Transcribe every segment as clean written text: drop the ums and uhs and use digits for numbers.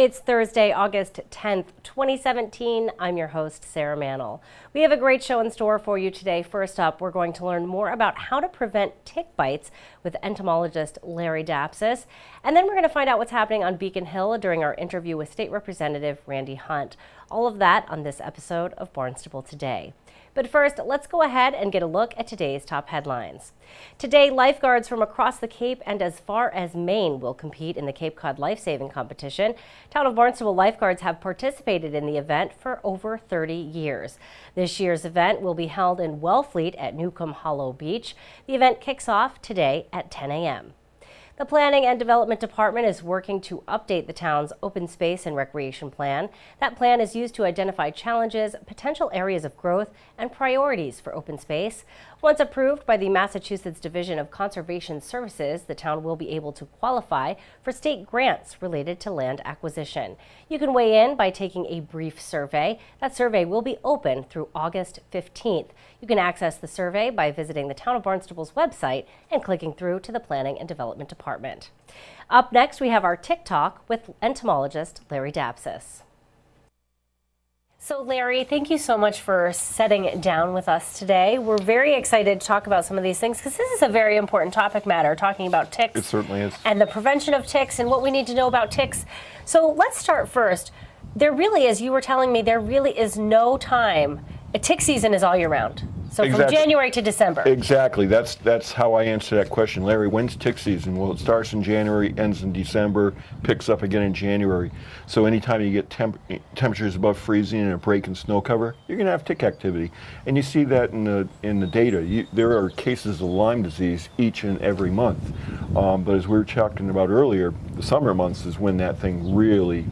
It's Thursday, August 10th, 2017. I'm your host, Sarah Mantle. We have a great show in store for you today. First up, we're going to learn more about how to prevent tick bites with entomologist Larry Dapsis. And then we're going to find out what's happening on Beacon Hill during our interview with State Representative Randy Hunt. All of that on this episode of Barnstable Today. But first, let's go ahead and get a look at today's top headlines. Today, lifeguards from across the Cape and as far as Maine will compete in the Cape Cod Life-Saving Competition. Town of Barnstable lifeguards have participated in the event for over 30 years. This year's event will be held in Wellfleet at Newcomb Hollow Beach. The event kicks off today at 10 a.m. The Planning and Development Department is working to update the town's open space and recreation plan. That plan is used to identify challenges, potential areas of growth, and priorities for open space. Once approved by the Massachusetts Division of Conservation Services, the town will be able to qualify for state grants related to land acquisition. You can weigh in by taking a brief survey. That survey will be open through August 15th. You can access the survey by visiting the Town of Barnstable's website and clicking through to the Planning and Development Department. Up next, we have our Tick Talk with entomologist Larry Dapsis. So Larry, thank you so much for sitting down with us today. We're very excited to talk about some of these things because this is a very important topic matter, talking about ticks. It certainly is. And the prevention of ticks and what we need to know about ticks. So let's start first. There really is, you were telling me, there really is no time. A tick season is all year round. So exactly. From January to December. Exactly. That's how I answer that question. Larry, when's tick season? Well, it starts in January, ends in December, picks up again in January. So anytime you get temperatures above freezing and a break in snow cover, you're going to have tick activity. And you see that in the data. There are cases of Lyme disease each and every month. But as we were talking about earlier, the summer months is when that thing really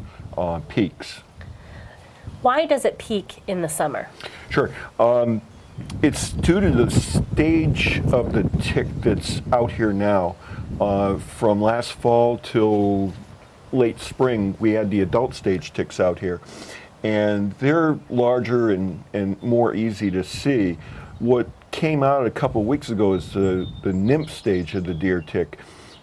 peaks. Why does it peak in the summer? Sure. It's due to the stage of the tick that's out here now. From last fall till late spring, we had the adult stage ticks out here. And they're larger and more easy to see. What came out a couple weeks ago is the nymph stage of the deer tick.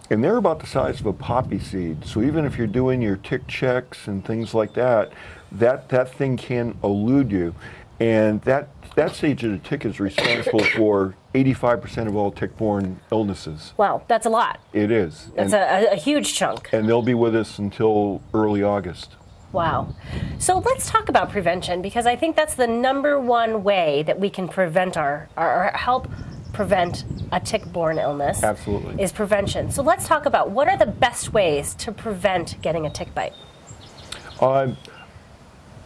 And they're about the size of a poppy seed. So even if you're doing your tick checks and things like that, that thing can elude you. And that stage of the tick is responsible for 85% of all tick-borne illnesses. Wow, that's a lot. It is. That's a huge chunk. And they'll be with us until early August. Wow. So let's talk about prevention, because I think that's the number one way that we can prevent or help prevent a tick-borne illness. Absolutely. Is prevention. So let's talk about what are the best ways to prevent getting a tick bite?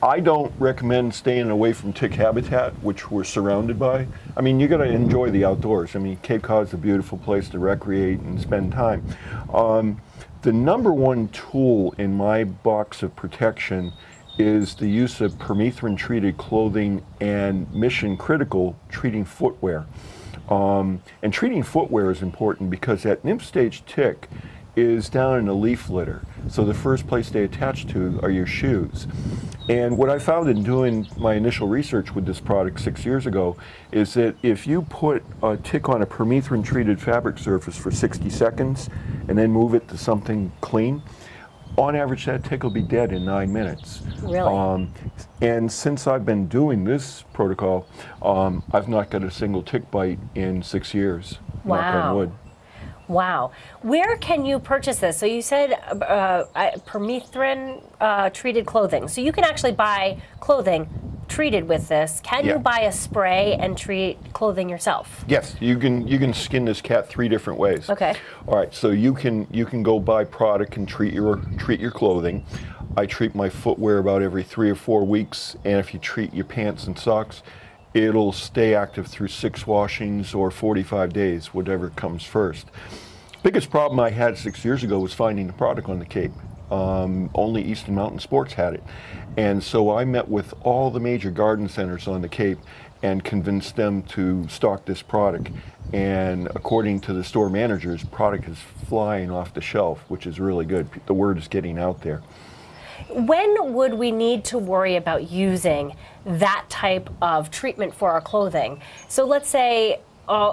I don't recommend staying away from tick habitat, which we're surrounded by. I mean, you got to enjoy the outdoors. I mean, Cape Cod's a beautiful place to recreate and spend time. The number one tool in my box of protection is the use of permethrin-treated clothing and mission-critical treating footwear. And treating footwear is important because that nymph stage tick is down in a leaf litter. So the first place they attach to are your shoes. And what I found in doing my initial research with this product 6 years ago is that if you put a tick on a permethrin treated fabric surface for 60 seconds and then move it to something clean, on average that tick will be dead in 9 minutes. Really? And since I've been doing this protocol, I've not got a single tick bite in 6 years. Wow. Knock on wood. Wow. Where can you purchase this? So you said permethrin treated clothing. So you can actually buy clothing treated with this. Can you buy a spray and treat clothing yourself? Yes, you can skin this cat 3 different ways. Okay. All right, so you can go buy product and treat your clothing. I treat my footwear about every 3 or 4 weeks, and if you treat your pants and socks, it'll stay active through 6 washings or 45 days, whatever comes first. Biggest problem I had 6 years ago was finding the product on the Cape. Only Eastern Mountain Sports had it. And so I met with all the major garden centers on the Cape and convinced them to stock this product. And according to the store managers, product is flying off the shelf, which is really good. The word is getting out there. When would we need to worry about using that type of treatment for our clothing? So let's say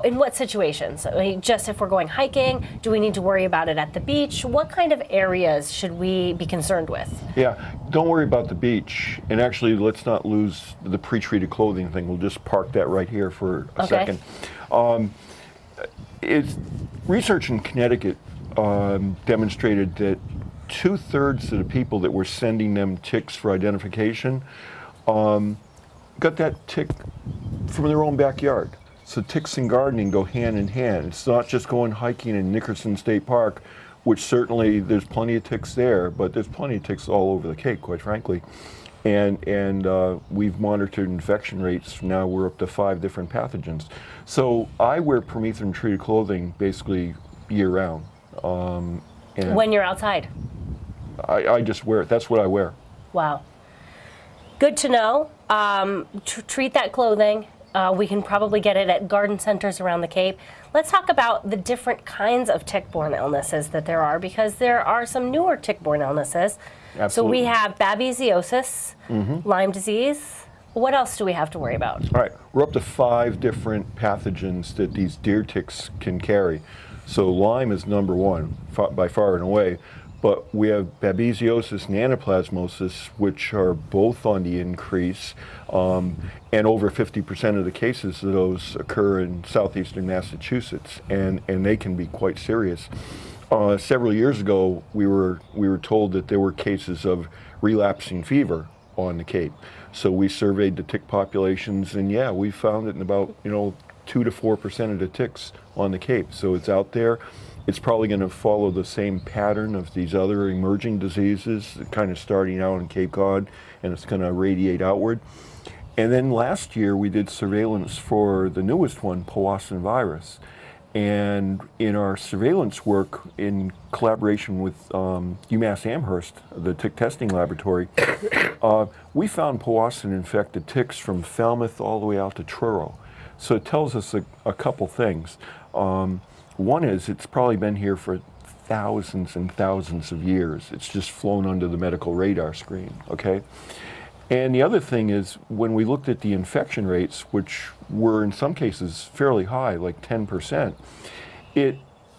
in what situations? I mean, just if we're going hiking, do we need to worry about it at the beach? What kind of areas should we be concerned with? Yeah, don't worry about the beach. And actually, let's not lose the pre-treated clothing thing. We'll just park that right here for a second. It's research in Connecticut demonstrated that 2/3 of the people that were sending them ticks for identification got that tick from their own backyard. So ticks and gardening go hand in hand. It's not just going hiking in Nickerson State Park, which certainly there's plenty of ticks there, but there's plenty of ticks all over the Cape, quite frankly. And we've monitored infection rates. Now we're up to 5 different pathogens. So I wear permethrin treated clothing basically year round. And when you're outside? I just wear it. That's what I wear. Wow. Good to know. Treat that clothing. We can probably get it at garden centers around the Cape. Let's talk about the different kinds of tick-borne illnesses that there are, because there are some newer tick-borne illnesses. Absolutely. So we have babesiosis, Lyme disease. What else do we have to worry about? All right, we're up to 5 different pathogens that these deer ticks can carry. So Lyme is number 1 by far and away. But we have babesiosis and anaplasmosis, which are both on the increase, and over 50% of the cases of those occur in southeastern Massachusetts, and they can be quite serious. Several years ago, we were told that there were cases of relapsing fever on the Cape. So we surveyed the tick populations, and yeah, we found it in about 2 to 4% of the ticks on the Cape. So it's out there. It's probably going to follow the same pattern of these other emerging diseases, kind of starting out in Cape Cod, and it's going to radiate outward. And then last year we did surveillance for the newest one, Powassan virus. And in our surveillance work, in collaboration with UMass Amherst, the tick testing laboratory, we found Powassan infected ticks from Falmouth all the way out to Truro. So it tells us a couple things. One is it's probably been here for thousands and thousands of years. It's just flown under the medical radar screen, okay? And the other thing is when we looked at the infection rates, which were in some cases fairly high, like 10%, it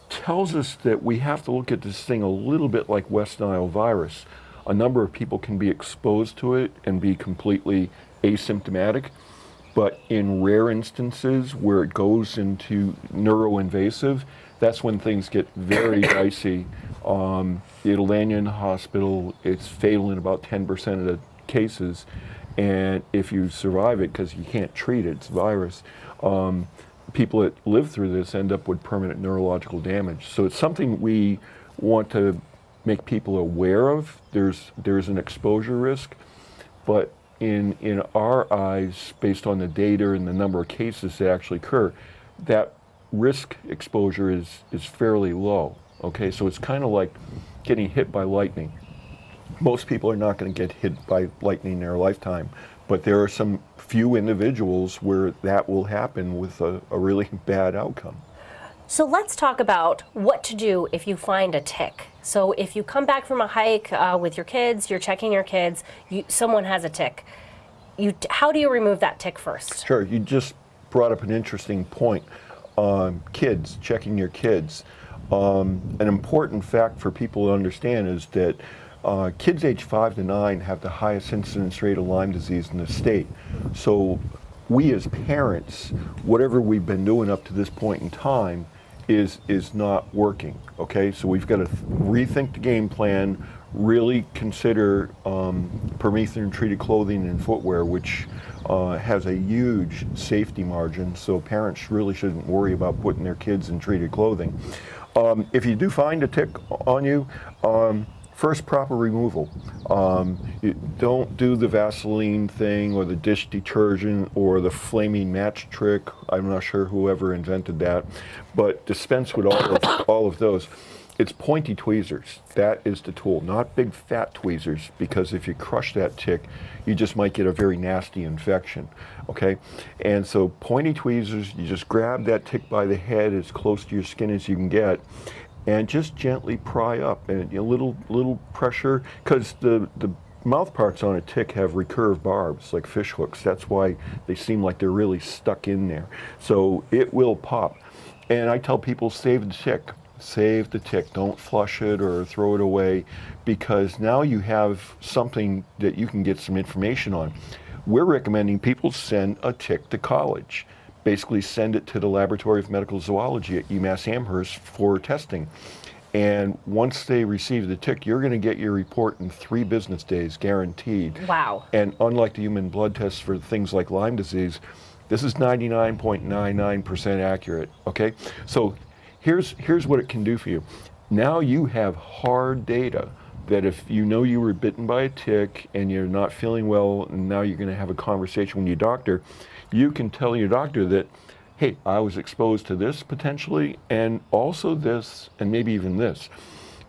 tells us that we have to look at this thing a little bit like West Nile virus. A number of people can be exposed to it and be completely asymptomatic. But in rare instances where it goes into neuroinvasive, that's when things get very dicey. It'll land you in the hospital. It's fatal in about 10% of the cases. And if you survive it, because you can't treat it, it's a virus, people that live through this end up with permanent neurological damage. So it's something we want to make people aware of. There's an exposure risk, but in our eyes, based on the data and the number of cases that actually occur, that risk exposure is fairly low. Okay, so it's kind of like getting hit by lightning. Most people are not going to get hit by lightning in their lifetime, but there are some few individuals where that will happen with a really bad outcome. So let's talk about what to do if you find a tick. So if you come back from a hike with your kids, you're checking your kids, someone has a tick. How do you remove that tick first? Sure, you just brought up an interesting point. Kids, checking your kids. An important fact for people to understand is that kids age 5 to 9 have the highest incidence rate of Lyme disease in the state. So we as parents, whatever we've been doing up to this point in time is not working, okay? So we've got to rethink the game plan, really consider permethrin treated clothing and footwear, which has a huge safety margin, so parents really shouldn't worry about putting their kids in treated clothing. If you do find a tick on you, first, proper removal. Don't do the Vaseline thing or the dish detergent or the flaming match trick. I'm not sure whoever invented that, but dispense with all of those. It's pointy tweezers. That is the tool, not big fat tweezers, because if you crush that tick, you just might get a very nasty infection, okay? And so pointy tweezers, you just grab that tick by the head as close to your skin as you can get, and just gently pry up, and a little pressure, because the mouth parts on a tick have recurved barbs, like fish hooks. That's why they seem like they're really stuck in there. So it will pop. And I tell people, save the tick. Save the tick. Don't flush it or throw it away, because now you have something that you can get some information on. We're recommending people send a tick to college. Basically send it to the Laboratory of Medical Zoology at UMass Amherst for testing. And once they receive the tick, you're going to get your report in 3 business days, guaranteed. Wow. And unlike the human blood tests for things like Lyme disease, this is 99.99% accurate, okay? So here's what it can do for you. Now you have hard data that if you know you were bitten by a tick and you're not feeling well, and now you're going to have a conversation with your doctor, you can tell your doctor that, hey, I was exposed to this potentially, and also this, and maybe even this,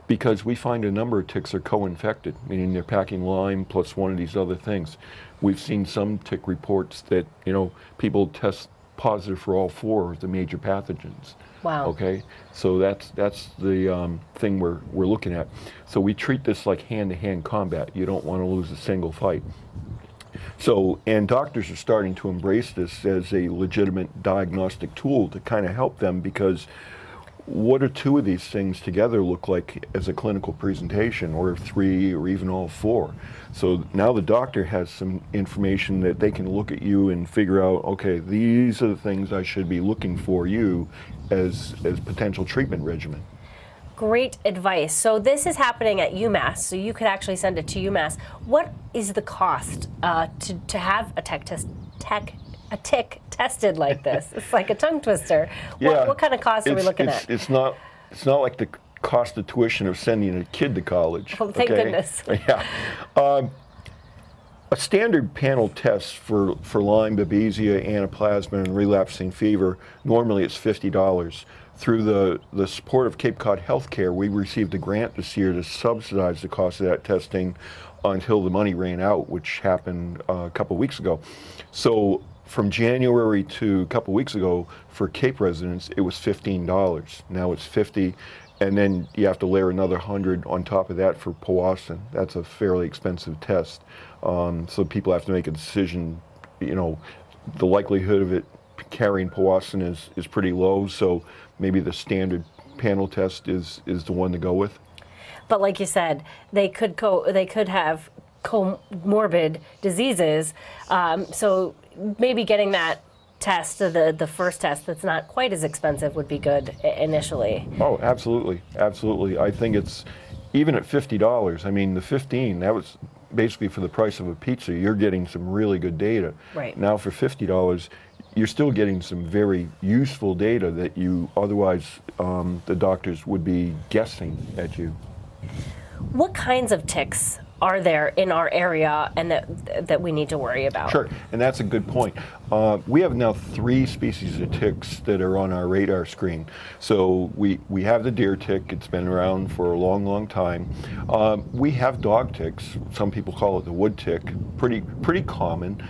because we find a number of ticks are co-infected, meaning they're packing Lyme plus one of these other things. We've seen some tick reports that, you know, people test positive for all 4 of the major pathogens. Wow. Okay, so that's the thing we're looking at. So we treat this like hand-to-hand combat. You don't want to lose a single fight. So, and doctors are starting to embrace this as a legitimate diagnostic tool to kind of help them, because what do 2 of these things together look like as a clinical presentation, or 3, or even all 4? So now the doctor has some information that they can look at you and figure out, okay, these are the things I should be looking for you as potential treatment regimen. Great advice. So this is happening at UMass, so you could actually send it to UMass. What is the cost to have a tick tested like this? It's like a tongue twister. Yeah, what kind of cost are we looking at? It's not like the cost of tuition of sending a kid to college. Oh, thank goodness. Yeah. A standard panel test for Lyme, Babesia, Anaplasma, and relapsing fever, normally it's $50. Through the support of Cape Cod Healthcare, we received a grant this year to subsidize the cost of that testing until the money ran out, which happened a couple weeks ago. So from January to a couple weeks ago, for Cape residents, it was $15. Now it's $50, and then you have to layer another $100 on top of that for Powassan. That's a fairly expensive test. So people have to make a decision. You know, the likelihood of it carrying Powassan is pretty low, so maybe the standard panel test is the one to go with. But like you said, they could have comorbid diseases, so maybe getting that test, the first test that's not quite as expensive, would be good initially. Oh, absolutely, absolutely. I think it's, even at $50, I mean, the 15, that was basically for the price of a pizza. You're getting some really good data. Right. Now for $50, you're still getting some very useful data that you otherwise, the doctors would be guessing at you. What kinds of ticks are there in our area and that we need to worry about? Sure, and that's a good point. We have now 3 species of ticks that are on our radar screen. So we have the deer tick. It's been around for a long, long time. We have dog ticks. Some people call it the wood tick. Pretty common.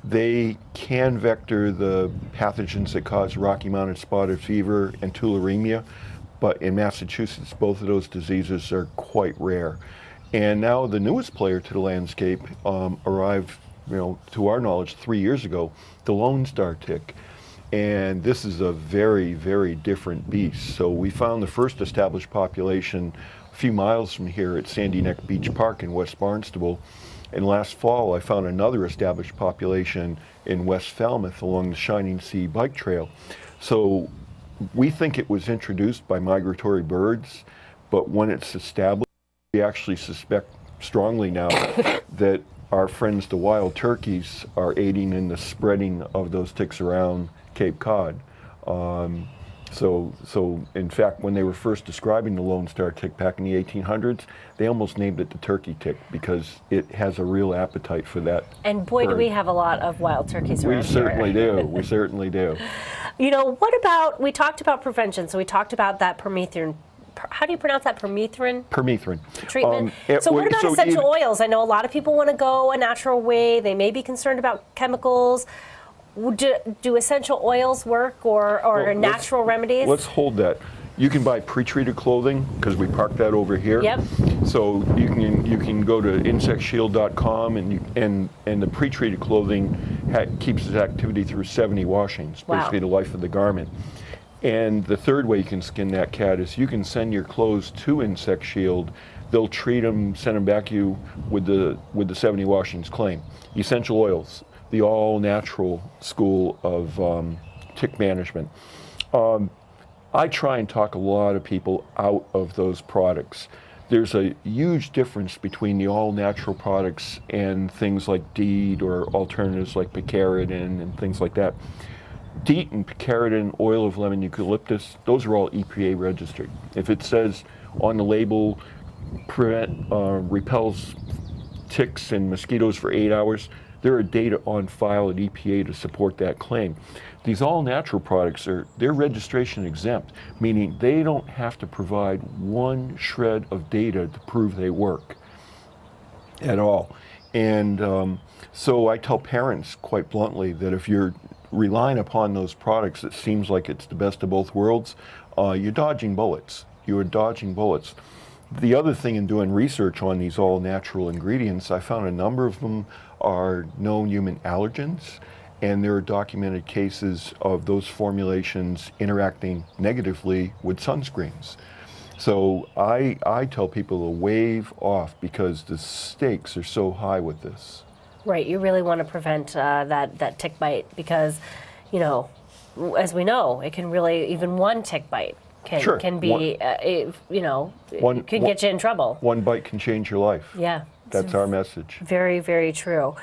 They can vector the pathogens that cause Rocky Mountain spotted fever and tularemia, but in Massachusetts, both of those diseases are quite rare. And now the newest player to the landscape arrived, you know, to our knowledge, 3 years ago, the Lone Star tick. And this is a very, very different beast. So we found the first established population a few miles from here at Sandy Neck Beach Park in West Barnstable. And last fall, I found another established population in West Falmouth along the Shining Sea bike trail. So we think it was introduced by migratory birds, but when it's established, we actually suspect strongly now that our friends the wild turkeys are aiding in the spreading of those ticks around Cape Cod. So in fact, when they were first describing the Lone Star tick back in the 1800s, they almost named it the turkey tick because it has a real appetite for that. And boy, bird. Do we have a lot of wild turkeys around here. We certainly do. We certainly do. You know, what about, we talked about prevention, so we talked about that permethrin. How do you pronounce that? Permethrin? Permethrin. Treatment. So what about essential oils? I know a lot of people want to go a natural way. They may be concerned about chemicals. Do essential oils work, or natural remedies? Let's hold that. You can buy pre-treated clothing because we parked that over here. Yep. So you can go to insectshield.com and the pre-treated clothing keeps its activity through 70 washings, Wow. basically the life of the garment. And the third way you can skin that cat is you can send your clothes to Insect Shield. They'll treat them, send them back to you with the 70 washings claim. Essential oils, the all-natural school of tick management. I try and talk a lot of people out of those products. There's a huge difference between the all-natural products and things like DEET or alternatives like picaridin and things like that. DEET and picaridin, oil of lemon eucalyptus, those are all EPA registered. If it says on the label, repels ticks and mosquitoes for 8 hours, there are data on file at EPA to support that claim. These all-natural products they're registration exempt, meaning they don't have to provide one shred of data to prove they work at all. And so I tell parents quite bluntly that if you're relying upon those products, it seems like it's the best of both worlds, you're dodging bullets. You're dodging bullets. The other thing in doing research on these all-natural ingredients, I found a number of them are known human allergens, and there are documented cases of those formulations interacting negatively with sunscreens. So I tell people to wave off because the stakes are so high with this. Right, you really want to prevent that tick bite because, you know, as we know, it can really, even one tick bite can be, you know, can get you in trouble. One bite can change your life. Yeah. That's our message. Very, very true.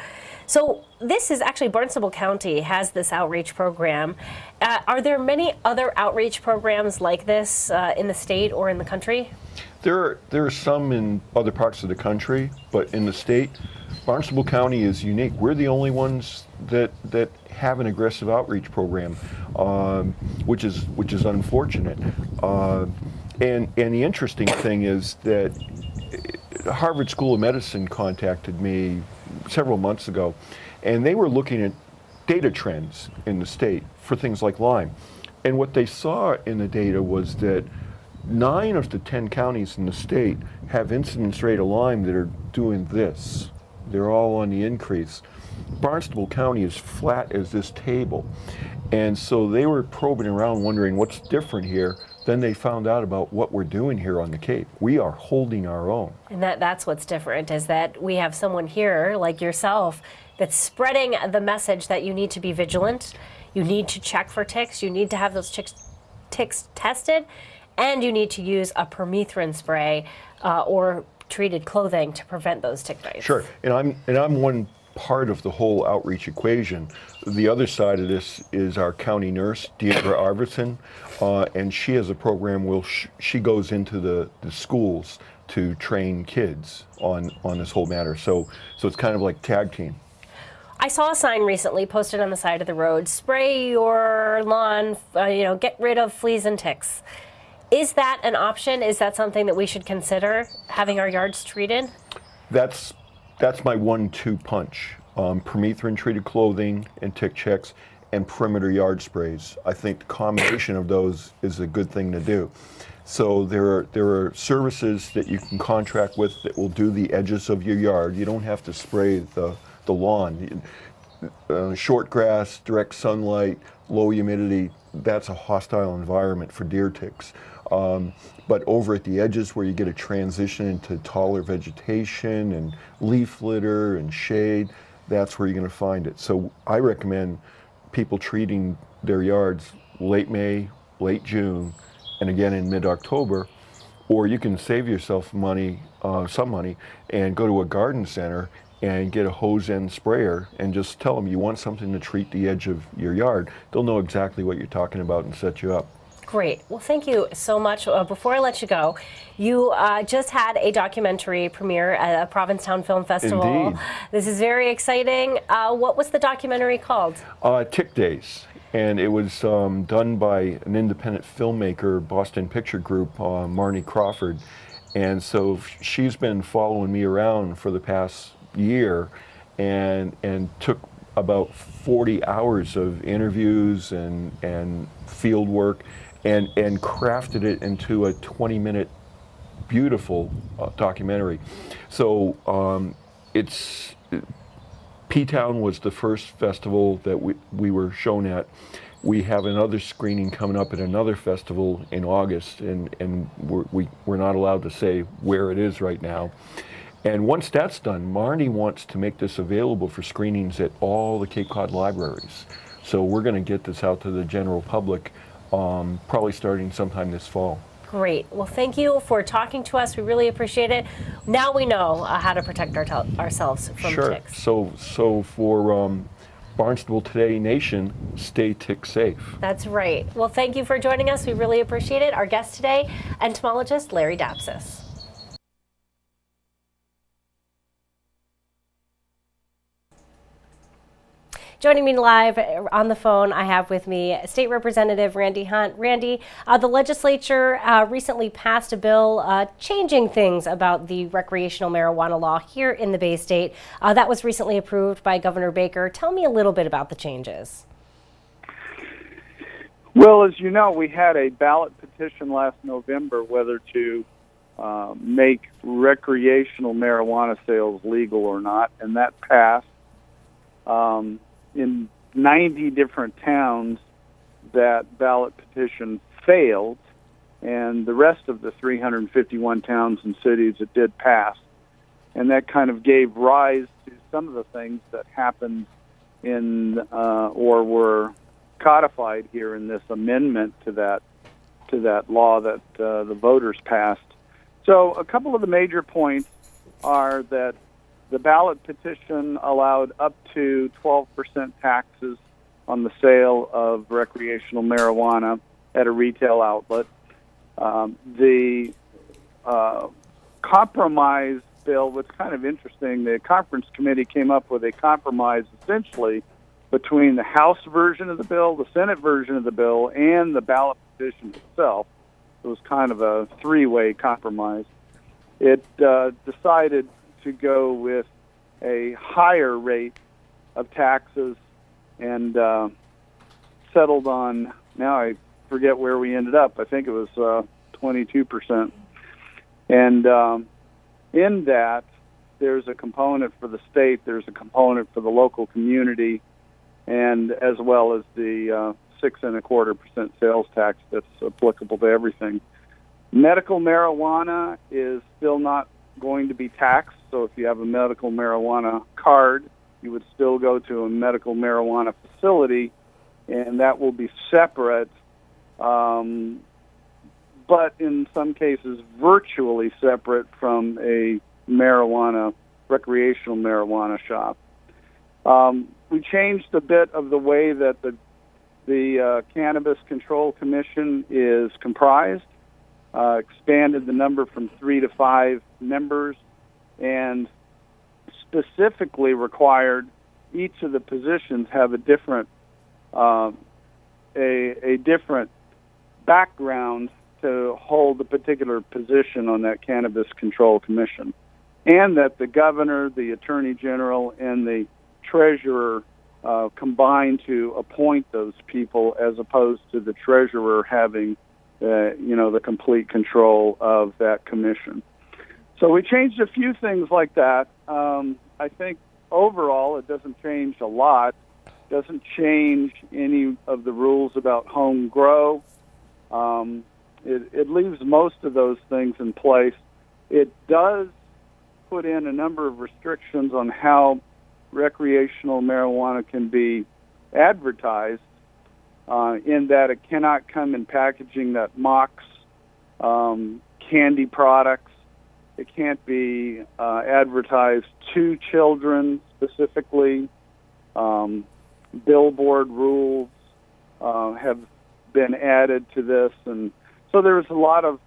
So this is actually, Barnstable County has this outreach program. Are there many other outreach programs like this in the state or in the country? There are some in other parts of the country, but in the state, Barnstable County is unique. We're the only ones that have an aggressive outreach program, which is unfortunate. And the interesting thing is that Harvard School of Medicine contacted me several months ago, and they were looking at data trends in the state for things like Lyme. And what they saw in the data was that 9 of the 10 counties in the state have incidence rate of Lyme that are doing this. They're all on the increase. Barnstable County is flat as this table. And so they were probing around wondering what's different here. Then they found out about what we're doing here on the Cape. We are holding our own. And that's what's different, is that we have someone here like yourself that's spreading the message that you need to be vigilant, you need to check for ticks, you need to have those ticks tested, and you need to use a permethrin spray or treated clothing to prevent those tick bites. Sure, and I'm one part of the whole outreach equation. The other side of this is our county nurse, Deidre Arverson, and she has a program where she goes into the schools to train kids on this whole matter. So it's kind of like tag team. I saw a sign recently posted on the side of the road: spray your lawn, get rid of fleas and ticks. Is that an option? Is that something that we should consider, having our yards treated? That's my 1-2 punch. Permethrin treated clothing and tick checks and perimeter yard sprays. I think the combination of those is a good thing to do. So there are services that you can contract with that will do the edges of your yard. You don't have to spray the lawn. Short grass, direct sunlight, low humidity, that's a hostile environment for deer ticks. But over at the edges where you get a transition into taller vegetation and leaf litter and shade, that's where you're going to find it. So I recommend people treating their yards late May, late June, and again in mid-October, or you can save yourself money, some money, and go to a garden center and get a hose end sprayer and just tell them you want something to treat the edge of your yard. They'll know exactly what you're talking about and set you up. Great. Well, thank you so much. Before I let you go, you just had a documentary premiere at a Provincetown Film Festival. Indeed. This is very exciting. What was the documentary called? Tick Days. And it was done by an independent filmmaker, Boston Picture Group, Marnie Crawford. And so she's been following me around for the past year and took about 40 hours of interviews and field work and crafted it into a 20-minute beautiful documentary. So it's P-Town was the first festival that we were shown at. We have another screening coming up at another festival in August, and we're not allowed to say where it is right now. And once that's done, Marnie wants to make this available for screenings at all the Cape Cod libraries. So we're going to get this out to the general public probably starting sometime this fall. Great. Well, thank you for talking to us. We really appreciate it. Now we know how to protect ourselves from ticks. So for Barnstable Today Nation, stay tick safe. That's right. Well, thank you for joining us. We really appreciate it. Our guest today, entomologist Larry Dapsis. Joining me live on the phone, I have with me State Representative Randy Hunt. Randy, the legislature recently passed a bill changing things about the recreational marijuana law here in the Bay State. That was recently approved by Governor Baker. Tell me a little bit about the changes. Well, as you know, we had a ballot petition last November whether to make recreational marijuana sales legal or not, and that passed. In 90 different towns, that ballot petition failed, and the rest of the 351 towns and cities it did pass. And that kind of gave rise to some of the things that happened in or were codified here in this amendment to that law that the voters passed. So a couple of the major points are that the ballot petition allowed up to 12% taxes on the sale of recreational marijuana at a retail outlet. The compromise bill was kind of interesting. The conference committee came up with a compromise essentially between the House version of the bill, the Senate version of the bill, and the ballot petition itself. It was kind of a three-way compromise. It decided to go with a higher rate of taxes and settled on, now I forget where we ended up, I think it was 22%. And in that, there's a component for the state, there's a component for the local community, and as well as the 6.25% sales tax that's applicable to everything. Medical marijuana is still not going to be taxed, so if you have a medical marijuana card, you would still go to a medical marijuana facility, and that will be separate, but in some cases virtually separate from a recreational marijuana shop. We changed a bit of the way that the Cannabis Control Commission is comprised. Expanded the number from 3 to 5 members, and specifically required each of the positions have a different different background to hold a particular position on that Cannabis Control Commission, and that the governor, the attorney general, and the treasurer combine to appoint those people, as opposed to the treasurer having the complete control of that commission. So we changed a few things like that. I think overall it doesn't change a lot. Doesn't change any of the rules about home grow. It leaves most of those things in place. It does put in a number of restrictions on how recreational marijuana can be advertised, in that it cannot come in packaging that mocks candy products. It can't be advertised to children specifically. Billboard rules have been added to this, and so there's a lot of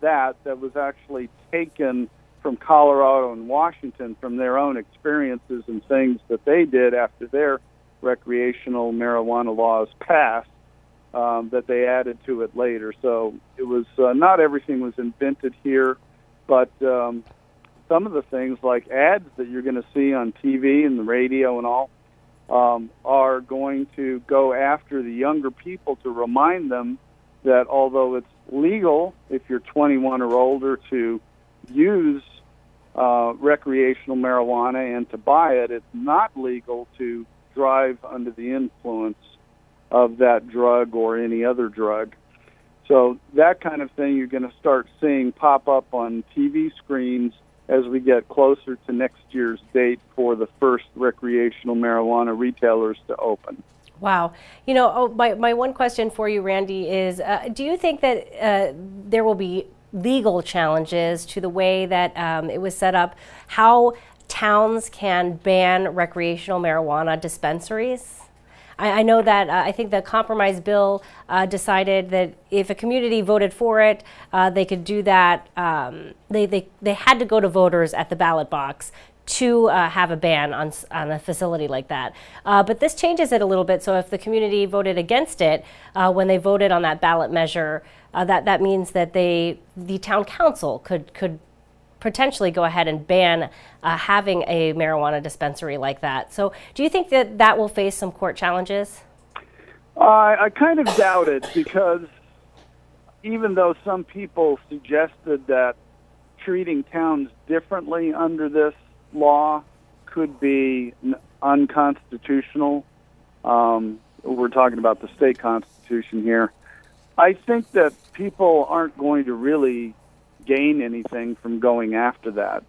that was actually taken from Colorado and Washington from their own experiences and things that they did after their recreational marijuana laws passed, that they added to it later. So it was not everything was invented here, but some of the things like ads that you're going to see on TV and the radio and all, are going to go after the younger people to remind them that although it's legal if you're 21 or older to use recreational marijuana and to buy it, it's not legal to drive under the influence of that drug or any other drug. So that kind of thing you're going to start seeing pop up on TV screens as we get closer to next year's date for the first recreational marijuana retailers to open. Wow. You know, my one question for you, Randy, is do you think that there will be legal challenges to the way that it was set up, how towns can ban recreational marijuana dispensaries? I know that I think the compromise bill decided that if a community voted for it, they could do that. They had to go to voters at the ballot box to have a ban on a facility like that. But this changes it a little bit. So if the community voted against it when they voted on that ballot measure, that means that the town council could potentially go ahead and ban having a marijuana dispensary like that. So do you think that that will face some court challenges? I kind of doubt it, because even though some people suggested that treating towns differently under this law could be unconstitutional, we're talking about the state constitution here, I think that people aren't going to really gain anything from going after that.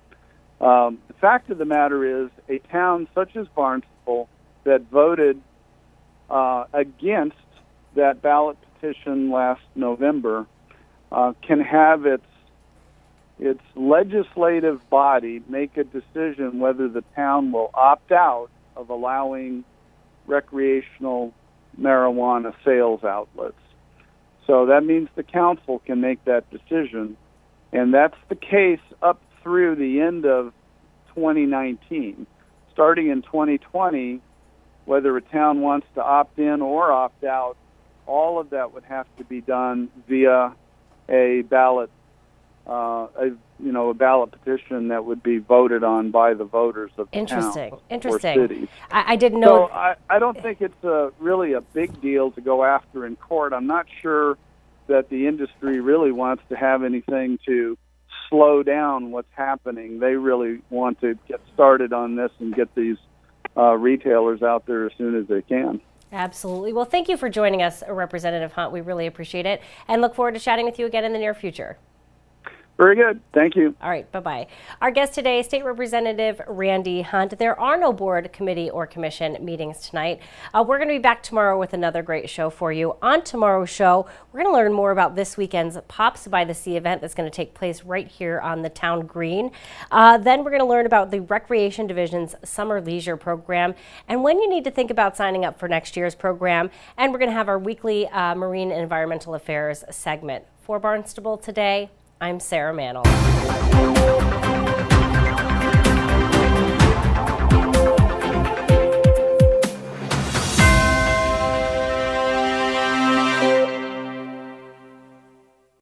The fact of the matter is, a town such as Barnstable that voted against that ballot petition last November can have its legislative body make a decision whether the town will opt out of allowing recreational marijuana sales outlets. So that means the council can make that decision. And that's the case up through the end of 2019. Starting in 2020, whether a town wants to opt in or opt out, all of that would have to be done via a ballot, a ballot petition that would be voted on by the voters of the town or cities. I didn't know. So I don't think it's really a big deal to go after in court. I'm not sure that the industry really wants to have anything to slow down what's happening. They really want to get started on this and get these retailers out there as soon as they can. Absolutely. Well, thank you for joining us, Representative Hunt. We really appreciate it and look forward to chatting with you again in the near future. Very good. Thank you. All right. Bye-bye. Our guest today, State Representative Randy Hunt. There are no board, committee, or commission meetings tonight. We're going to be back tomorrow with another great show for you. On tomorrow's show, we're going to learn more about this weekend's Pops by the Sea event that's going to take place right here on the town green. Then we're going to learn about the Recreation Division's Summer Leisure Program and when you need to think about signing up for next year's program. And we're going to have our weekly Marine and Environmental Affairs segment. For Barnstable Today, I'm Sarah Mantle.